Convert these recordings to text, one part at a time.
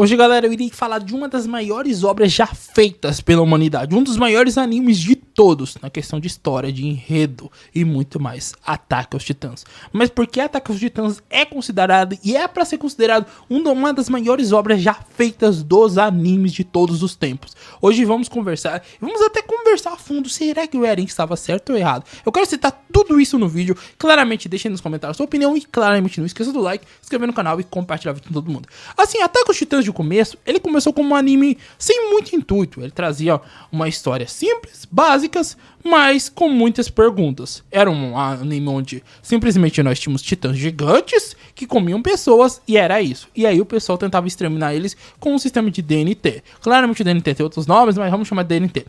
Hoje, galera, eu irei falar de uma das maiores obras já feitas pela humanidade, um dos maiores animes de todos, na questão de história, de enredo e muito mais, Ataque aos Titãs. Mas por que Ataque aos Titãs é considerado e é para ser considerado uma das maiores obras já feitas dos animes de todos os tempos? Hoje vamos conversar, vamos até conversar a fundo, será que o Eren estava certo ou errado? Eu quero citar tudo isso no vídeo, claramente deixe nos comentários a sua opinião e claramente não esqueça do like, se inscrever no canal e compartilhar o vídeo com todo mundo. Assim, Ataque aos Titãs de começo, ele começou como um anime sem muito intuito. Ele trazia uma história simples, básicas, mas com muitas perguntas. Era um anime onde simplesmente nós tínhamos titãs gigantes que comiam pessoas e era isso. E aí o pessoal tentava exterminar eles com um sistema de DNT. Claramente o DNT tem outros nomes, mas vamos chamar de DNT.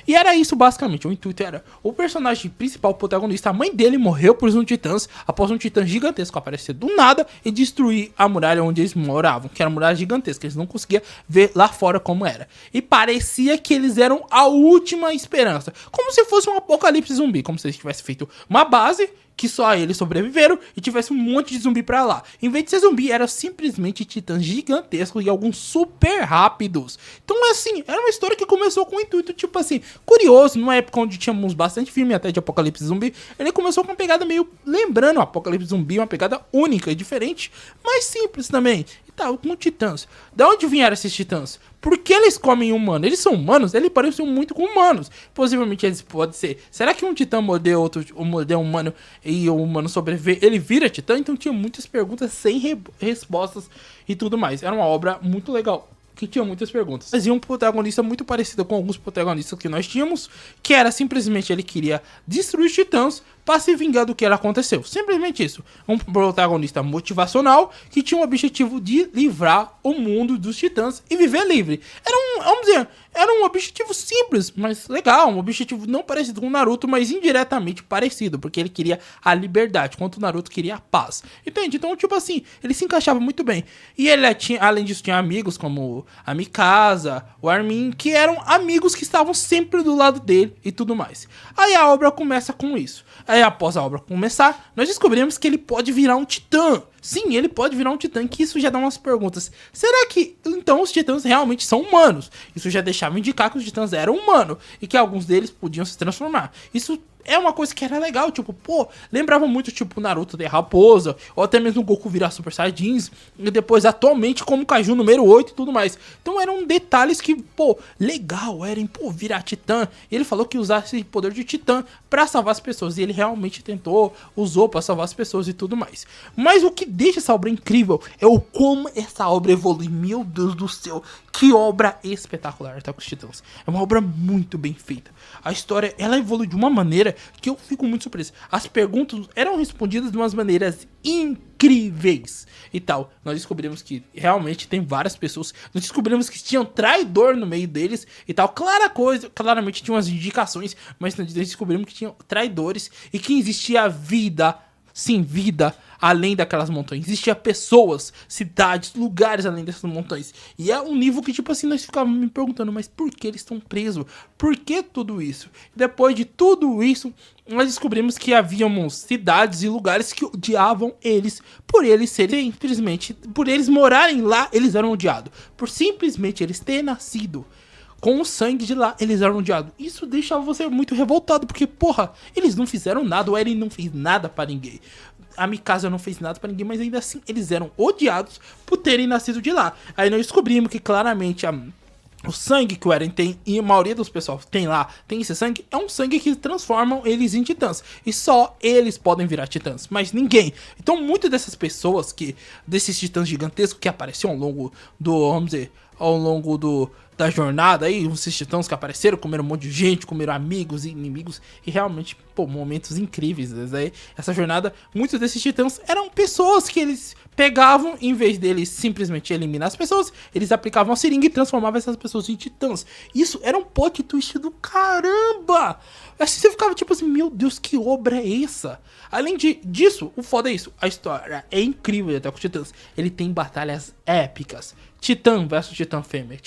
E era isso basicamente, o intuito era o personagem principal, o protagonista, a mãe dele morreu por um titãs, após um titã gigantesco aparecer do nada e destruir a muralha onde eles moravam, que era uma muralha gigantesca, eles não conseguiam ver lá fora como era. E parecia que eles eram a última esperança, como se fosse um apocalipse zumbi, como se eles tivessem feito uma base que só eles sobreviveram e tivesse um monte de zumbi pra lá. Em vez de ser zumbi, eram simplesmente titãs gigantescos e alguns super rápidos. Então, assim, era uma história que começou com um intuito, tipo assim, curioso, numa época onde tínhamos bastante filme até de apocalipse zumbi. Ele começou com uma pegada meio lembrando o apocalipse zumbi, uma pegada única e diferente, mas simples também. E tal, com titãs. Da onde vieram esses titãs? Por que eles comem humanos? Eles são humanos? Eles parecem muito com humanos. Possivelmente eles podem ser. Será que um titã mordeu outro, mordeu um humano e o humano sobreviver? Ele vira titã? Então tinha muitas perguntas sem respostas e tudo mais. Era uma obra muito legal, que tinha muitas perguntas. Mas um protagonista muito parecido com alguns protagonistas que nós tínhamos, que era simplesmente ele queria destruir os titãs para se vingar do que aconteceu. Simplesmente isso. Um protagonista motivacional que tinha o objetivo de livrar o mundo dos titãs e viver livre. Vamos dizer, era um objetivo simples, mas legal. Um objetivo não parecido com o Naruto, mas indiretamente parecido, porque ele queria a liberdade, enquanto o Naruto queria a paz. Entende? Então, tipo assim, ele se encaixava muito bem. E ele tinha, além disso, tinha amigos como a Mikasa, o Armin, que eram amigos que estavam sempre do lado dele e tudo mais. Aí a obra começa com isso. Aí após a obra começar, nós descobrimos que ele pode virar um titã. Sim, ele pode virar um titã, que isso já dá umas perguntas. Será que, então, os titãs realmente são humanos? Isso já deixava indicar que os titãs eram humanos e que alguns deles podiam se transformar. Isso é uma coisa que era legal, tipo, pô, lembrava muito, tipo, Naruto de Raposa, ou até mesmo o Goku virar Super Saiyajins, e depois, atualmente, como Kaiju número 8 e tudo mais. Então eram detalhes que, pô, legal, Eren, pô, virar titã. E ele falou que usasse esse poder de titã pra salvar as pessoas, e ele realmente tentou, usou pra salvar as pessoas e tudo mais. Mas o que deixa essa obra incrível é o como essa obra evolui. Meu Deus do céu, que obra espetacular, Ataque aos Titãs. É uma obra muito bem feita. A história, ela evolui de uma maneira que eu fico muito surpreso. As perguntas eram respondidas de umas maneiras incríveis e tal. Nós descobrimos que realmente tem várias pessoas. Nós descobrimos que tinha um traidor no meio deles e tal. Claramente tinha umas indicações, mas nós descobrimos que tinha traidores e que existia vida. Sim, vida além daquelas montanhas. Existia pessoas, cidades, lugares além dessas montanhas. E é um nível que, tipo assim, nós ficávamos me perguntando, mas por que eles estão presos? Por que tudo isso? Depois de tudo isso, nós descobrimos que haviam cidades e lugares que odiavam eles por eles serem simplesmente, por eles morarem lá, eles eram odiados. Por simplesmente eles terem nascido com o sangue de lá, eles eram odiados. Isso deixava você muito revoltado, porque, porra, eles não fizeram nada, o Eren não fez nada pra ninguém. A Mikasa não fez nada pra ninguém, mas ainda assim, eles eram odiados por terem nascido de lá. Aí nós descobrimos que, claramente, o sangue que o Eren tem, e a maioria dos pessoal tem lá, tem esse sangue, é um sangue que transformam eles em titãs. E só eles podem virar titãs, mas ninguém. Então, muitas dessas pessoas, desses titãs gigantescos que apareciam ao longo do, vamos dizer, da jornada aí, esses titãs que apareceram, comeram um monte de gente, comeram amigos e inimigos, e realmente, pô, momentos incríveis. Essa jornada, muitos desses titãs eram pessoas que eles pegavam, em vez deles simplesmente eliminar as pessoas, eles aplicavam a seringa e transformavam essas pessoas em titãs. Isso era um plot twist do caramba! Assim você ficava tipo assim, meu Deus, que obra é essa? Além disso, o foda é isso, a história é incrível de Ataque aos Titãs. Ele tem batalhas épicas. Titã versus Titã fêmea.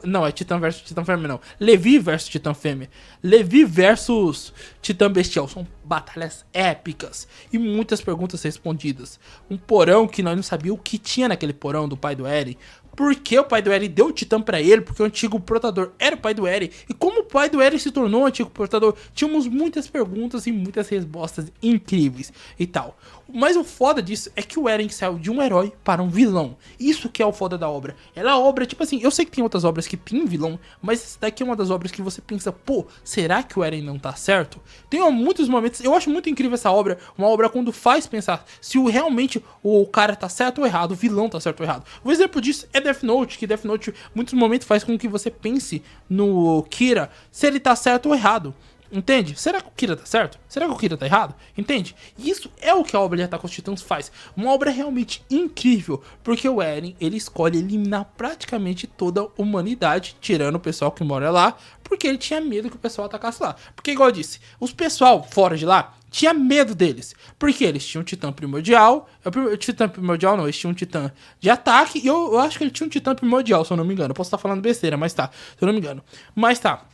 Não, é Titã versus Titã fêmea não. Levi versus Titã fêmea. Levi versus Titã bestial. São batalhas épicas e muitas perguntas respondidas. Um porão que nós não sabíamos o que tinha naquele porão do pai do Eren. porque o pai do Eren deu o Titã pra ele, porque o antigo portador era o pai do Eren, e como o pai do Eren se tornou o antigo portador, tínhamos muitas perguntas e muitas respostas incríveis e tal. Mas o foda disso é que o Eren saiu de um herói para um vilão. Isso que é o foda da obra. Ela é a obra, tipo assim, eu sei que tem outras obras que tem vilão, mas essa daqui é uma das obras que você pensa, pô, será que o Eren não tá certo? Tem muitos momentos, eu acho muito incrível essa obra, uma obra quando faz pensar se realmente o cara tá certo ou errado, o vilão tá certo ou errado. Um exemplo disso é Death Note, que Death Note, muitos momentos faz com que você pense no Kira, se ele tá certo ou errado. Entende? Será que o Kira tá certo? Será que o Kira tá errado? Entende? Isso é o que a obra de Ataque aos Titãs faz. Uma obra realmente incrível, porque o Eren, ele escolhe eliminar praticamente toda a humanidade, tirando o pessoal que mora lá, porque ele tinha medo que o pessoal atacasse lá. Porque, igual eu disse, os pessoal fora de lá tinha medo deles, porque eles tinham um Titã Primordial, Titã Primordial não, eles tinham um Titã de ataque, e eu acho que ele tinha um Titã Primordial, se eu não me engano. Eu posso estar falando besteira, mas tá, se eu não me engano. Mas tá.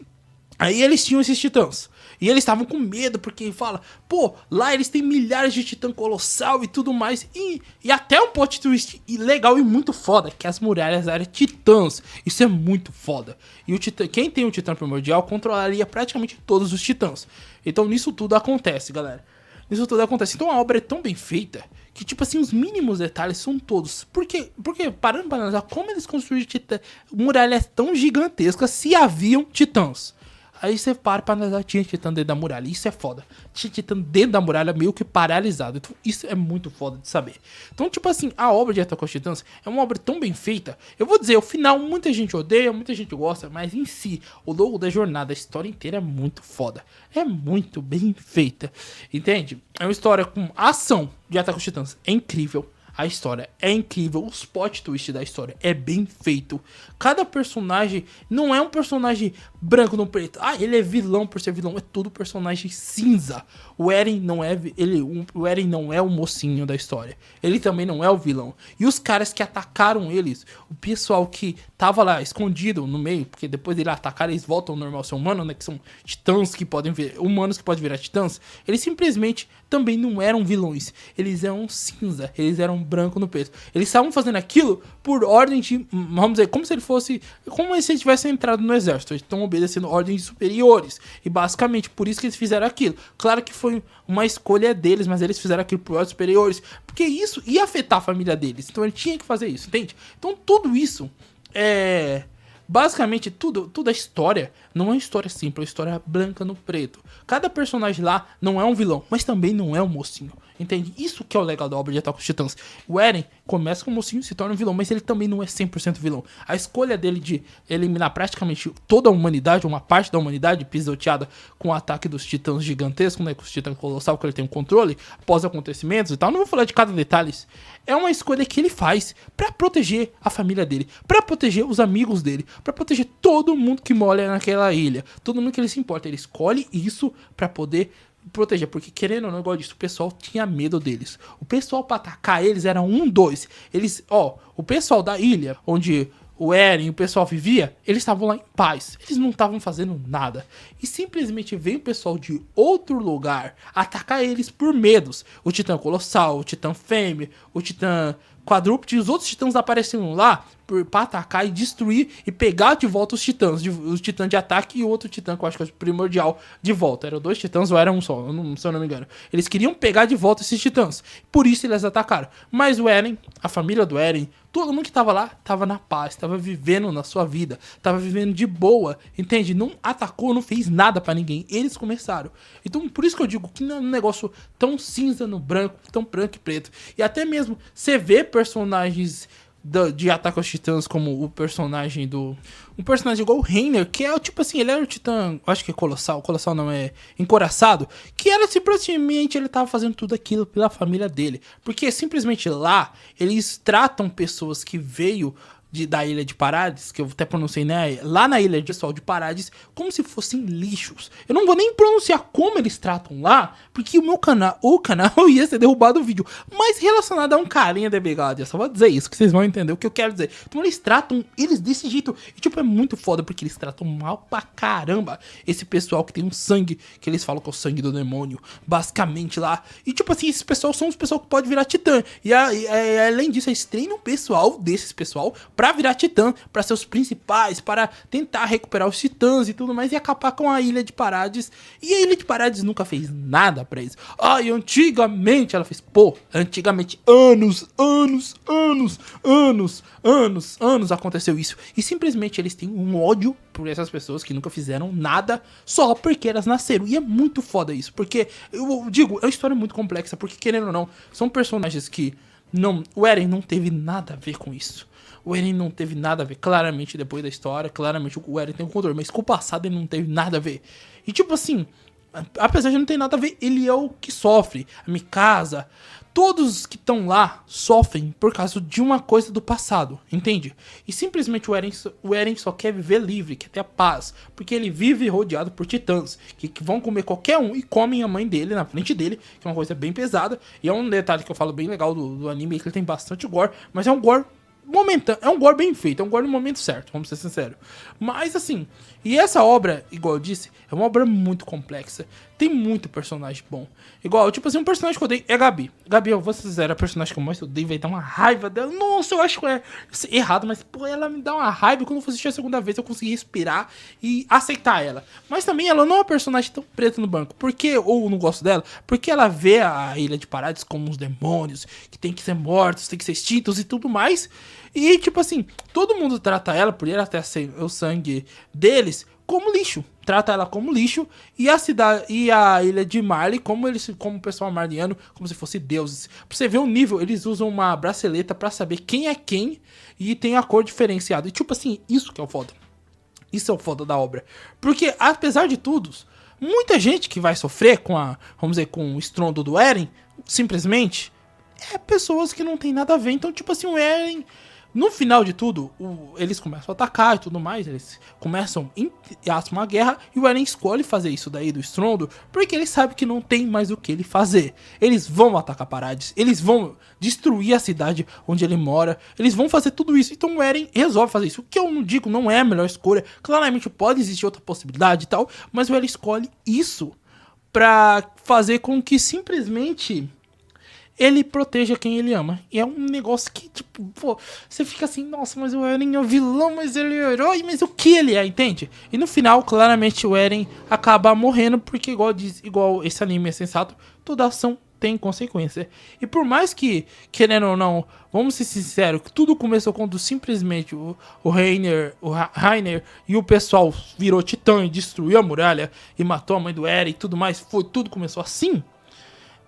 Aí eles tinham esses titãs. E eles estavam com medo, porque fala, pô, lá eles têm milhares de titã colossal e tudo mais. E até um plot twist legal e muito foda, que as muralhas eram titãs. Isso é muito foda. E o titã, quem tem o titã primordial controlaria praticamente todos os titãs. Então nisso tudo acontece, galera. Isso tudo acontece. Então a obra é tão bem feita que, tipo assim, os mínimos detalhes são todos. Porque parando para analisar como eles construíram muralhas tão gigantescas se haviam titãs. Aí você para pra analisar, tinha titã dentro da muralha. Isso é foda. Tinha titã dentro da muralha meio que paralisado. Então isso é muito foda de saber. Então, tipo assim, a obra de Ataque aos Titãs é uma obra tão bem feita. Eu vou dizer, o final muita gente odeia, muita gente gosta. Mas em si, o logo da jornada, a história inteira é muito foda. É muito bem feita. Entende? É uma história com ação de Ataque aos Titãs. É incrível. A história é incrível, os plot twist da história é bem feito. Cada personagem não é um personagem branco no preto. Ah, ele é vilão por ser vilão, é todo personagem cinza. O Eren não é o Eren não é o mocinho da história. Ele também não é o vilão. E os caras que atacaram eles, o pessoal que tava lá escondido no meio, porque depois de atacar eles voltam ao normal ser humano, né, que são titãs que podem ver, humanos que podem virar titãs. Eles simplesmente também não eram vilões. Eles eram cinza, eles eram branco no peito. Eles estavam fazendo aquilo por ordem de, vamos dizer, como se ele fosse, como se ele tivesse entrado no exército. Eles estão obedecendo ordens superiores. E basicamente por isso que eles fizeram aquilo. Claro que foi uma escolha deles, mas eles fizeram aquilo por ordens superiores, porque isso ia afetar a família deles. Então ele tinha que fazer isso, entende? Então tudo isso é... Basicamente, tudo a história não é uma história simples, é uma história branca no preto. Cada personagem lá não é um vilão, mas também não é um mocinho. Entende? Isso que é o legal da obra de Ataque aos Titãs. O Eren começa como mocinho e se torna um vilão, mas ele também não é 100% vilão. A escolha dele de eliminar praticamente toda a humanidade, uma parte da humanidade pisoteada com o ataque dos titãs gigantescos, né, com os titãs colossal, que ele tem um controle, após acontecimentos e tal. Não vou falar de cada detalhe. É uma escolha que ele faz pra proteger a família dele, pra proteger os amigos dele, pra proteger todo mundo que mora naquela ilha, todo mundo que ele se importa. Ele escolhe isso pra poder proteger, porque querendo ou não, igual disso, o pessoal tinha medo deles. O pessoal pra atacar eles era dois. Eles, o pessoal da ilha, onde o Eren e o pessoal vivia, eles estavam lá em paz. Eles não estavam fazendo nada. E simplesmente veio o pessoal de outro lugar atacar eles por medos. O Titã Colossal, o Titã Fêmea, o Titã Quadrúpede e os outros titãs apareceram lá pra atacar e destruir e pegar de volta os titãs. O titã de ataque e o outro titã, que eu acho que é o primordial, de volta. Eram dois titãs ou era um só, se eu não me engano. Eles queriam pegar de volta esses titãs. Por isso eles atacaram. Mas o Eren, a família do Eren, todo mundo que tava lá, tava na paz, tava vivendo na sua vida, tava vivendo de boa, entende? Não atacou, não fez nada pra ninguém. Eles começaram. Então, por isso que eu digo que não é um negócio tão cinza no branco, tão branco e preto. E até mesmo você vê personagens de Ataque aos Titãs, como o personagem do... Um personagem igual o Reiner, que é tipo assim, ele era o titã, acho que é colossal não, é encoraçado, que era simplesmente ele tava fazendo tudo aquilo pela família dele. Porque simplesmente lá, eles tratam pessoas que veio da ilha de Parades, que eu até pronunciei, né? Lá na ilha de Sol de Parades, como se fossem lixos. Eu não vou nem pronunciar como eles tratam lá, porque o canal ia ser derrubado o vídeo. Mas relacionado a um carinha de bigode, eu só vou dizer isso, que vocês vão entender o que eu quero dizer. Então eles tratam eles desse jeito. E tipo, é muito foda, porque eles tratam mal pra caramba esse pessoal que tem um sangue, que eles falam que é o sangue do demônio, basicamente lá. E tipo assim, esses pessoal são os pessoal que pode virar titã. E além disso, eles treinam o pessoal desses pessoal pra virar titã, pra ser os principais, para tentar recuperar os titãs e tudo mais, e acabar com a Ilha de Parades. E a Ilha de Parades nunca fez nada pra isso. E antigamente ela fez, antigamente, anos aconteceu isso. E simplesmente eles têm um ódio por essas pessoas que nunca fizeram nada só porque elas nasceram. E é muito foda isso, porque, eu digo, é uma história muito complexa, porque querendo ou não, são personagens que o Eren não teve nada a ver com isso. O Eren não teve nada a ver, claramente, depois da história, claramente o Eren tem um controle, mas com o passado ele não teve nada a ver. E tipo assim, apesar de não ter nada a ver, ele é o que sofre. A Mikasa, todos que estão lá sofrem por causa de uma coisa do passado, entende? E simplesmente o Eren só quer viver livre, quer ter a paz, porque ele vive rodeado por titãs, que vão comer qualquer um e comem a mãe dele na frente dele, que é uma coisa bem pesada. E é um detalhe que eu falo bem legal do anime, que ele tem bastante gore, mas é um gore momentâneo, é um gore bem feito, é um gore no momento certo, vamos ser sinceros. Mas assim, e essa obra, igual eu disse, é uma obra muito complexa. Tem muito personagem bom. Igual, tipo assim, um personagem que eu odeio é a Gabi. Gabi, eu vou ser sincero, é a personagem que eu mais odeio, vai dar uma raiva dela. Nossa, eu acho que é errado, mas pô, ela me dá uma raiva. Quando eu for assistir a segunda vez, eu consegui respirar e aceitar ela. Mas também ela não é uma personagem tão preta no banco. Por que eu não gosto dela? Porque ela vê a Ilha de Parades como uns demônios, que tem que ser mortos, tem que ser extintos e tudo mais. E, tipo assim, todo mundo trata ela, por ela ter o sangue deles, como lixo. Trata ela como lixo. E a cidade e a Ilha de Marley como o pessoal marliano, como se fosse deuses. Pra você ver o nível, eles usam uma braceleta pra saber quem é quem e tem a cor diferenciada. E tipo assim, isso que é o foda. Isso é o foda da obra. Porque, apesar de tudo, muita gente que vai sofrer vamos dizer, com o estrondo do Eren, simplesmente, é pessoas que não tem nada a ver. Então, tipo assim, o Eren, no final de tudo, eles começam a atacar e tudo mais, eles começam uma guerra, e o Eren escolhe fazer isso daí do estrondo, porque ele sabe que não tem mais o que ele fazer. Eles vão atacar Parades, eles vão destruir a cidade onde ele mora, eles vão fazer tudo isso. Então o Eren resolve fazer isso, o que eu não digo não é a melhor escolha, claramente pode existir outra possibilidade e tal, mas o Eren escolhe isso pra fazer com que simplesmente ele proteja quem ele ama. E é um negócio que, tipo, pô, você fica assim, nossa, mas o Eren é o vilão, mas ele é o herói, mas o que ele é, entende? E no final, claramente, o Eren acaba morrendo, porque igual esse anime é sensato, toda ação tem consequência. E por mais que, querendo ou não, vamos ser sinceros, que tudo começou quando simplesmente o Reiner e o pessoal virou titã e destruiu a muralha e matou a mãe do Eren e tudo mais, tudo começou assim.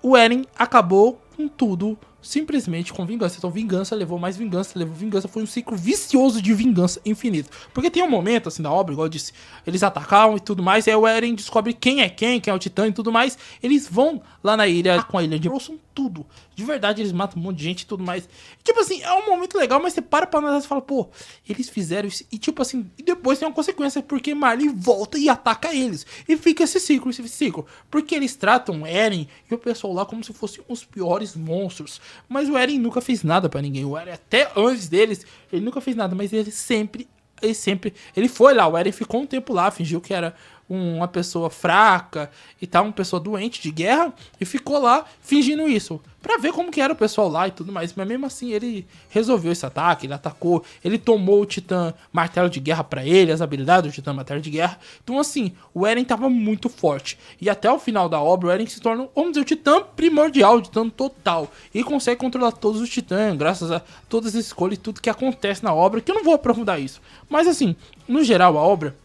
O Eren acabou com tudo, simplesmente com vingança. Então vingança levou mais vingança, levou vingança. Foi um ciclo vicioso de vingança infinito. Porque tem um momento, assim, na obra, igual eu disse, eles atacaram e tudo mais, e aí o Eren descobre quem é o Titã e tudo mais. Eles vão lá na ilha, com a ilha de Rossum, tudo. De verdade, eles matam um monte de gente e tudo mais. E, tipo assim, é um momento legal, mas você para pra analisar e fala, pô, eles fizeram isso. E tipo assim, e depois tem uma consequência, porque Marley volta e ataca eles. E fica esse ciclo. Porque eles tratam Eren e o pessoal lá como se fossem os piores monstros. Mas o Eren nunca fez nada pra ninguém. O Eren, até antes deles, ele nunca fez nada. Mas ele foi lá. O Eren ficou um tempo lá, fingiu que era uma pessoa fraca e tal, uma pessoa doente de guerra, e ficou lá fingindo isso, pra ver como que era o pessoal lá e tudo mais. Mas mesmo assim ele resolveu esse ataque, ele atacou, ele tomou o Titã Martelo de Guerra pra ele, as habilidades do Titã Martelo de Guerra. Então assim, o Eren tava muito forte, e até o final da obra o Eren se torna, vamos dizer, o Titã primordial, o Titã total, e consegue controlar todos os Titãs, graças a todas as escolhas e tudo que acontece na obra, que eu não vou aprofundar isso. Mas assim, no geral a obra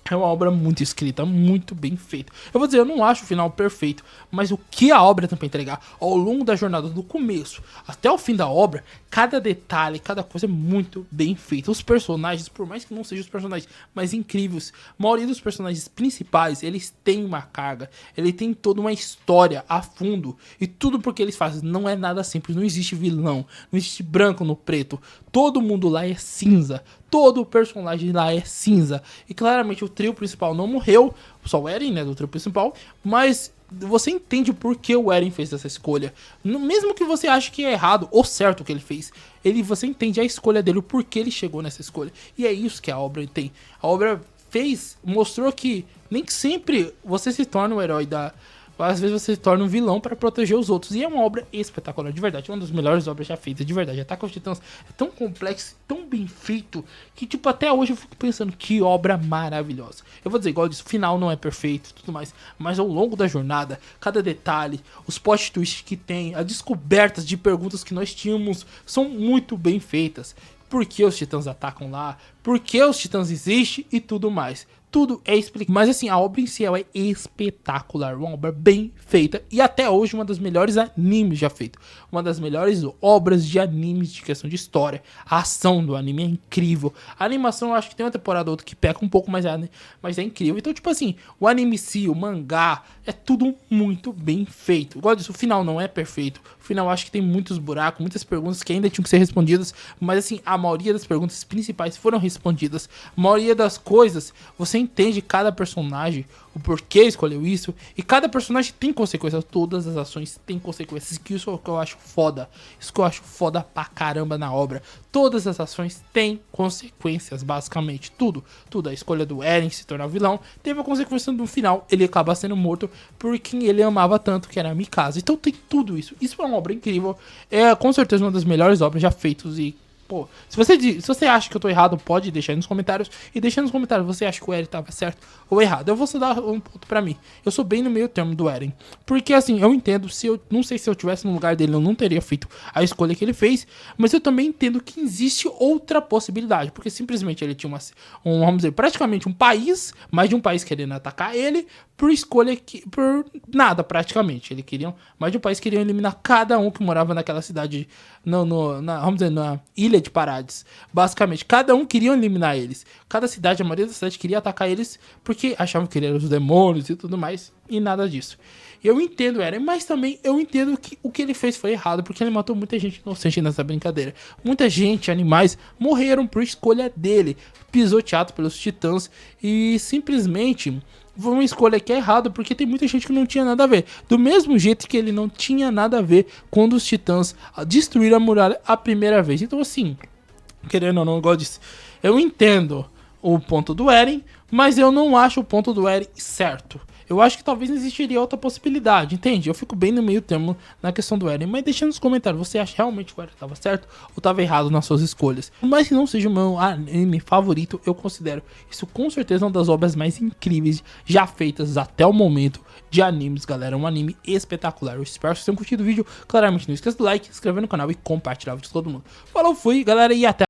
é uma obra muito escrita, muito bem feita. Eu vou dizer, eu não acho o final perfeito, mas o que a obra tem pra entregar ao longo da jornada, do começo até o fim da obra, cada detalhe, cada coisa é muito bem feita. Os personagens, por mais que não sejam os personagens mais incríveis, a maioria dos personagens principais, eles têm uma carga, ele tem toda uma história a fundo, e tudo porque eles fazem não é nada simples, não existe vilão, não existe branco no preto, todo mundo lá é cinza. Todo personagem lá é cinza. E claramente o trio principal não morreu. Só o Eren, né, do trio principal. Mas você entende por que o Eren fez essa escolha. Mesmo que você ache que é errado ou certo o que ele fez, você entende a escolha dele, o porquê ele chegou nessa escolha. E é isso que a obra tem. A obra mostrou que nem sempre você se torna o herói Às vezes você se torna um vilão para proteger os outros. E é uma obra espetacular, de verdade. Uma das melhores obras já feitas, de verdade. Attack of Titans é tão complexo, tão bem feito, que tipo, até hoje eu fico pensando, que obra maravilhosa. Eu vou dizer, igual eu disse, o final não é perfeito e tudo mais, mas ao longo da jornada, cada detalhe, os plot twists que tem, as descobertas de perguntas que nós tínhamos, são muito bem feitas. Por que os titãs atacam lá? Por que os titãs existem? E tudo mais. Tudo é explicado. Mas assim, a obra em si é espetacular. Uma obra bem feita. E até hoje uma das melhores animes já feitos. Uma das melhores obras de animes de questão de história. A ação do anime é incrível. A animação eu acho que tem uma temporada ou outra que peca um pouco, mas é incrível. Então tipo assim, o anime em si, o mangá, é tudo muito bem feito. Igual disso, o final não é perfeito. O final eu acho que tem muitos buracos, muitas perguntas que ainda tinham que ser respondidas. Mas assim, a maioria das perguntas principais foram respondidas. A maioria das coisas, você entende cada personagem, o porquê escolheu isso, e cada personagem tem consequências, todas as ações têm consequências, que isso é o que eu acho foda, isso que eu acho foda pra caramba na obra. Todas as ações têm consequências, basicamente, tudo, a escolha do Eren se tornar vilão, teve a consequência no final, ele acaba sendo morto por quem ele amava tanto, que era a Mikasa. Então tem tudo isso é uma obra incrível, é com certeza uma das melhores obras já feitas. E pô, se você acha que eu tô errado, pode deixar aí nos comentários. E deixa nos comentários, você acha que o Eren tava certo ou errado. Eu vou só dar um ponto pra mim. Eu sou bem no meio termo do Eren. Porque assim, eu entendo, não sei se eu tivesse no lugar dele, eu não teria feito a escolha que ele fez. Mas eu também entendo que existe outra possibilidade. Porque simplesmente ele tinha vamos dizer, praticamente um país, mais de um país querendo atacar ele, por escolha por nada praticamente. Ele queriam, mais de um país queriam eliminar cada um que morava naquela cidade, vamos dizer, na ilha de Parades. Basicamente, cada um queria eliminar eles. Cada cidade, a maioria da cidade queria atacar eles porque achavam que eles eram os demônios e tudo mais, e nada disso. Eu entendo, Eren, mas também eu entendo que o que ele fez foi errado, porque ele matou muita gente inocente nessa brincadeira. Muita gente, animais, morreram por escolha dele, pisoteado pelos titãs, e simplesmente foi uma escolha que é errada, porque tem muita gente que não tinha nada a ver. Do mesmo jeito que ele não tinha nada a ver quando os titãs destruíram a muralha a primeira vez. Então assim, querendo ou não, igual eu disse, eu entendo o ponto do Eren, mas eu não acho o ponto do Eren certo. Eu acho que talvez existiria outra possibilidade, entende? Eu fico bem no meio termo na questão do Eren, mas deixa nos comentários, você acha realmente que o Eren estava certo ou estava errado nas suas escolhas? Mas se não seja o meu anime favorito, eu considero isso com certeza uma das obras mais incríveis já feitas até o momento de animes, galera. Um anime espetacular. Eu espero que vocês tenham curtido o vídeo. Claramente não esqueça do like, se inscrever no canal e compartilhar o vídeo com todo mundo. Falou, fui, galera, e até